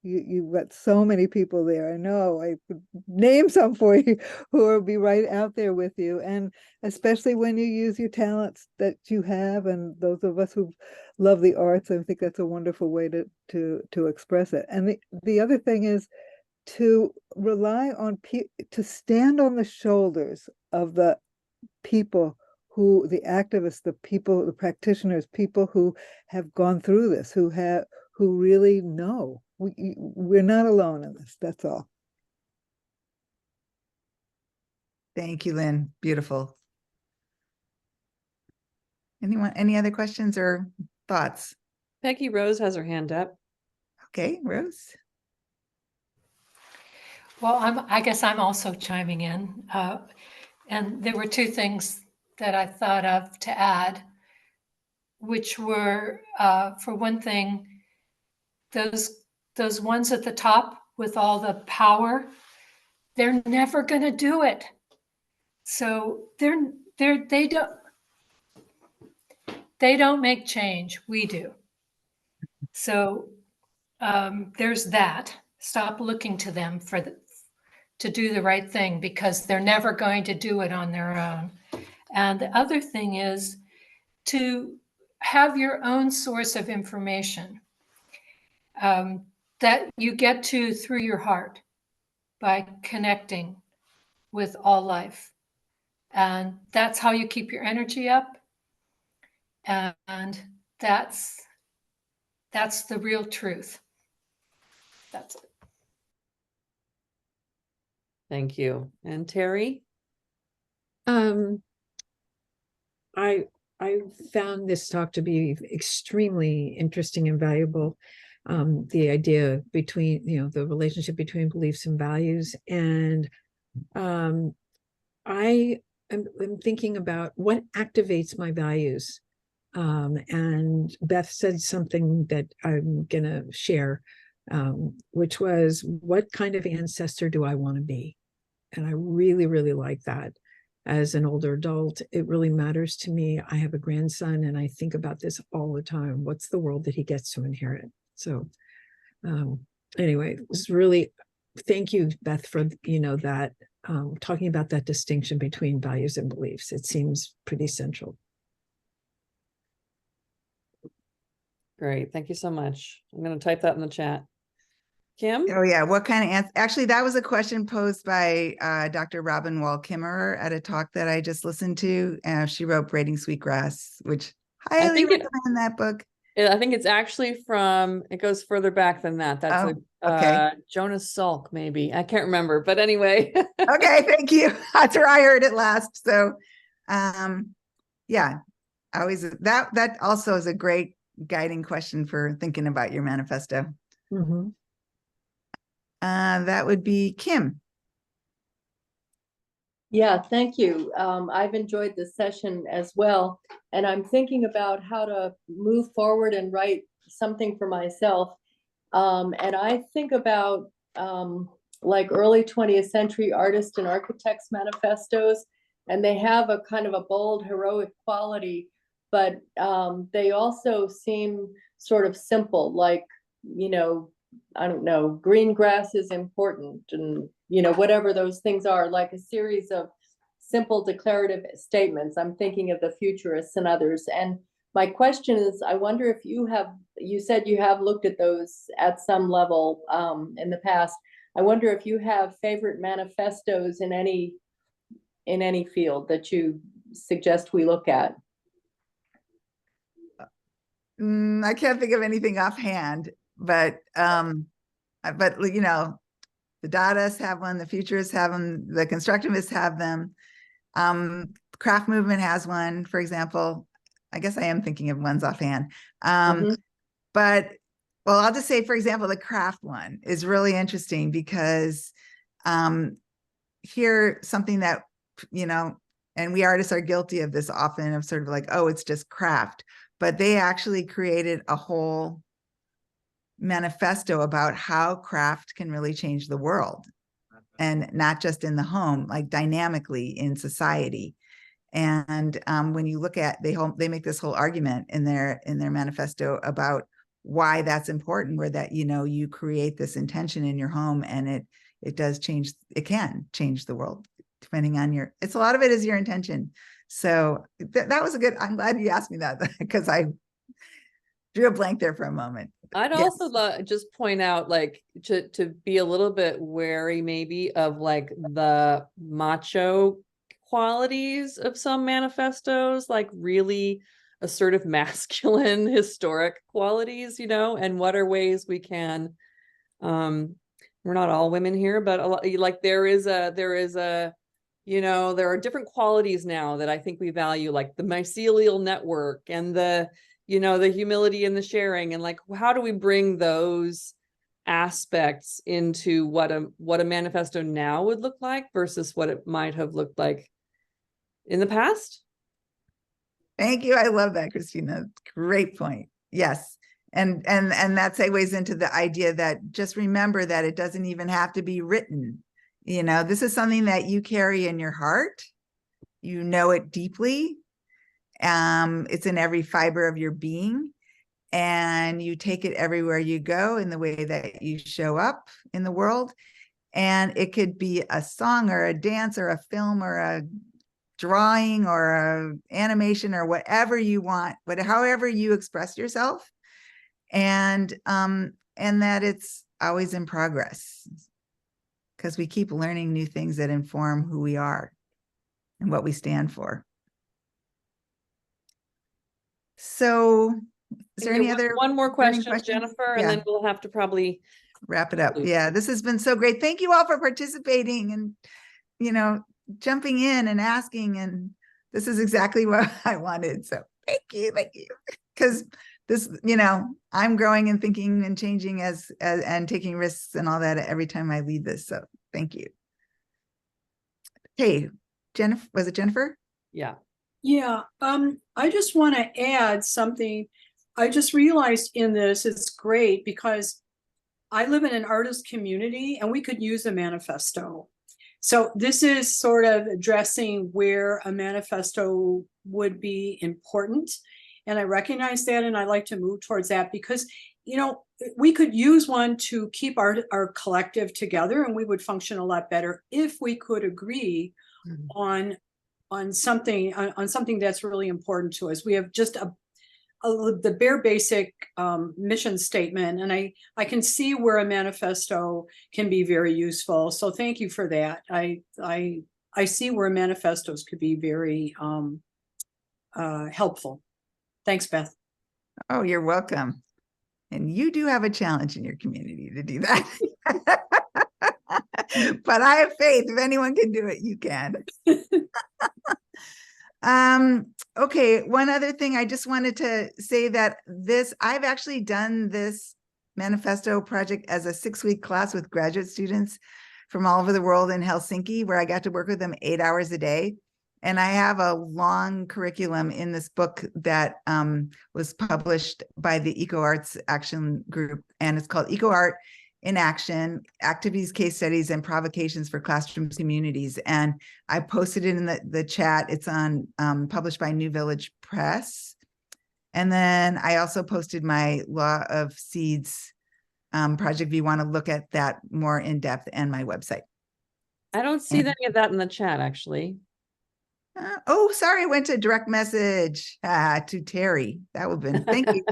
You've got so many people there. I know I could name some for you who will be right out there with you. And especially when you use your talents that you have, and those of us who love the arts, I think that's a wonderful way to express it. And the other thing is to rely on to stand on the shoulders of the people who, the activists, the people, the practitioners, people who have gone through this, who really know. We're not alone in this. That's all. Thank you, Lynn. Beautiful. Anyone, any other questions or thoughts? Peggy Rose has her hand up. Okay, Rose. Well, I guess I'm also chiming in. And there were two things that I thought of to add, which were, for one thing, those ones at the top with all the power, they're never going to do it. So they don't make change. We do. So there's that. Stop looking to them to do the right thing, because they're never going to do it on their own. And the other thing is to have your own source of information that you get to through your heart by connecting with all life. And that's how you keep your energy up. And that's the real truth. That's it. Thank you. And Terry? I found this talk to be extremely interesting and valuable. The idea between, the relationship between beliefs and values. And I'm thinking about what activates my values. And Beth said something that I'm going to share, which was, what kind of ancestor do I want to be? And I really, really like that. As an older adult, it really matters to me. I have a grandson, and I think about this all the time. What's the world that he gets to inherit? So anyway, it's really, thank you, Beth, for, that, talking about that distinction between values and beliefs. It seems pretty central. Great. Thank you so much. I'm going to type that in the chat. Kim? Oh yeah, what kind of actually, that was a question posed by Dr. Robin Wall Kimmerer at a talk that I just listened to. She wrote Braiding Sweetgrass, which highly recommend that book. I think it's actually it goes further back than that. That's okay. Jonas Salk, maybe. I can't remember, but anyway. Okay, thank you. That's where I heard it last. So yeah, that also is a great guiding question for thinking about your manifesto. Mm-hmm. That would be Kim. Yeah, thank you. I've enjoyed this session as well. And I'm thinking about how to move forward and write something for myself. And I think about like early 20th century artists and architects manifestos, and they have a kind of a bold, heroic quality, but they also seem sort of simple, like, I don't know, green grass is important, and whatever those things are, like a series of simple declarative statements. I'm thinking of the futurists and others. And my question is, I wonder if you said you have looked at those at some level in the past. I wonder if you have favorite manifestos in any field that you suggest we look at. I can't think of anything offhand, but but you know, the Dadaists have one, the Futurists have them, the Constructivists have them. Craft movement has one, for example. I guess I am thinking of ones offhand. But well, I'll just say, for example, the craft one is really interesting because here something that, you know, and we artists are guilty of this often, of sort of like, oh, it's just craft, but they actually created a whole manifesto about how craft can really change the world, and not just in the home, like dynamically in society. And when you look at, they make this whole argument in their manifesto about why that's important, where that, you know, you create this intention in your home, and it does change, it can change the world depending on your, it's a lot of it is your intention. So that was a good, I'm glad you asked me that because I drew a blank there for a moment. I'd Yes. also just point out, like, to be a little bit wary maybe of like the macho qualities of some manifestos, like really assertive masculine historic qualities, you know, and what are ways we can, we're not all women here, but a lot, like there is a, you know, there are different qualities now that I think we value, like the mycelial network and the, you know, the humility and the sharing, and like, how do we bring those aspects into what a manifesto now would look like versus what it might have looked like in the past? Thank you. I love that, Christina. Great point. Yes. And that segues into the idea that just remember that it doesn't even have to be written. You know, this is something that you carry in your heart. You know it deeply. It's in every fiber of your being, and you take it everywhere you go in the way that you show up in the world. And it could be a song or a dance or a film or a drawing or a animation or whatever you want, but however you express yourself, and that it's always in progress, because we keep learning new things that inform who we are and what we stand for. So is there any other one more question, Jennifer, and Yeah. then we'll have to probably Wrap it up. Yeah, this has been so great. Thank you all for participating and, you know, jumping in and asking. And this is exactly what I wanted. So thank you. Because this, you know, I'm growing and thinking and changing as and taking risks and all that every time I lead this. So thank you. Hey, Jennifer, was it Jennifer? Yeah. Yeah, I just want to add something. I just realized in this, it's great because I live in an artist community and we could use a manifesto. So this is sort of addressing where a manifesto would be important. And I recognize that, and I like to move towards that because, you know, we could use one to keep our collective together, and we would function a lot better if we could agree on something that's really important to us. We have just the bare basic mission statement, and I can see where a manifesto can be very useful. So thank you for that. I see where manifestos could be very helpful. Thanks, Beth. Oh, you're welcome. And you do have a challenge in your community to do that. But I have faith, if anyone can do it, you can. Okay, one other thing, I just wanted to say that I've actually done this manifesto project as a 6-week class with graduate students from all over the world in Helsinki, where I got to work with them 8 hours a day. And I have a long curriculum in this book that was published by the Eco Arts Action Group, and it's called Eco Art in Action: Activities, Case Studies, and Provocations for Classroom Communities. And I posted it in the chat. It's on published by New Village Press. And then I also posted my Law of Seeds project if you want to look at that more in depth, and my website. I don't see any of that in the chat, actually. Oh, sorry, I went to direct message to Terry. That would have been, thank you.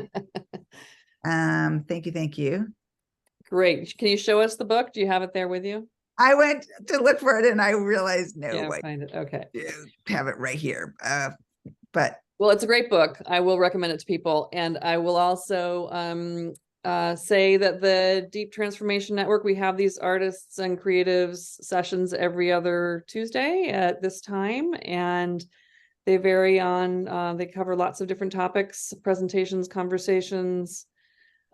Thank you. Great. Can you show us the book? Do you have it there with you? I went to look for it and I realized no, Yeah, find it. Okay. Have it right here. But well, it's a great book. I will recommend it to people, and I will also say that the Deep Transformation Network, we have these artists and creatives sessions every other Tuesday at this time, and they vary on, they cover lots of different topics, presentations, conversations.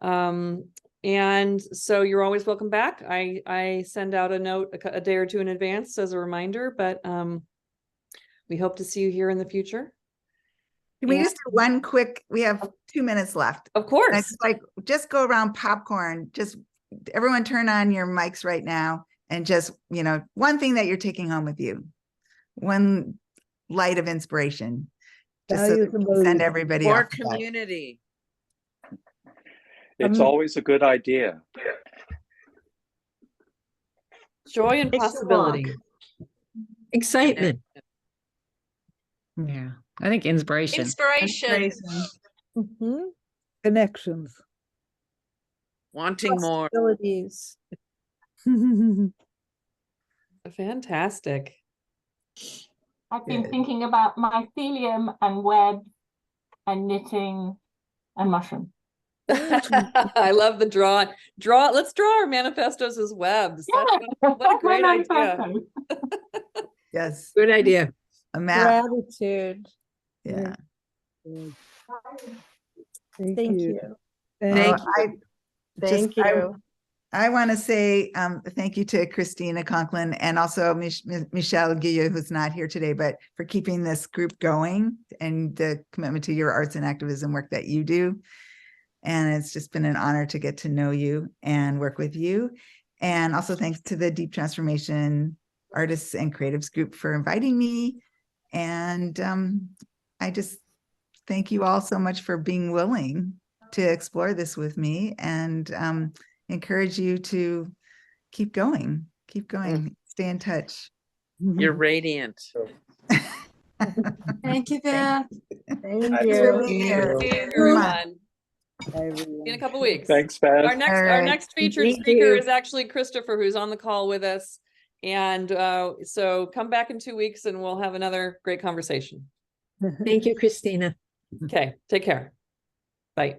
And so you're always welcome back. I send out a note a day or two in advance as a reminder, but we hope to see you here in the future. Can we just do one quick, we have 2 minutes left. Of course. And it's like, just go around popcorn, just everyone turn on your mics right now and just, one thing that you're taking home with you, one light of inspiration, just so that we can send everybody More off to bed. community. It's always a good idea. Joy and Take a possibility. walk. Excitement. Yeah. I think inspiration. Inspiration. Connections. Wanting more. Possibilities. Fantastic. I've been thinking about mycelium and web and knitting and mushroom. I love the draw. Let's draw our manifestos as webs. What a great idea. Yes. Good idea. A map. Gratitude. Yeah. Thank you. Thank Thank you. I want to say thank you to Christina Conklin and also Michelle Guillot, who's not here today, but for keeping this group going and the commitment to your arts and activism work that you do. And it's just been an honor to get to know you and work with you. And also thanks to the Deep Transformation Artists and Creatives group for inviting me. And I just thank you all so much for being willing to explore this with me, and encourage you to keep going, stay in touch. You're radiant. Thank you, Beth. Thank you. Everyone. In a couple weeks. Thanks, Beth. Our next featured speaker is actually Christopher, who's on the call with us. And so come back in 2 weeks and we'll have another great conversation. Thank you, Christina. Okay, take care. Bye.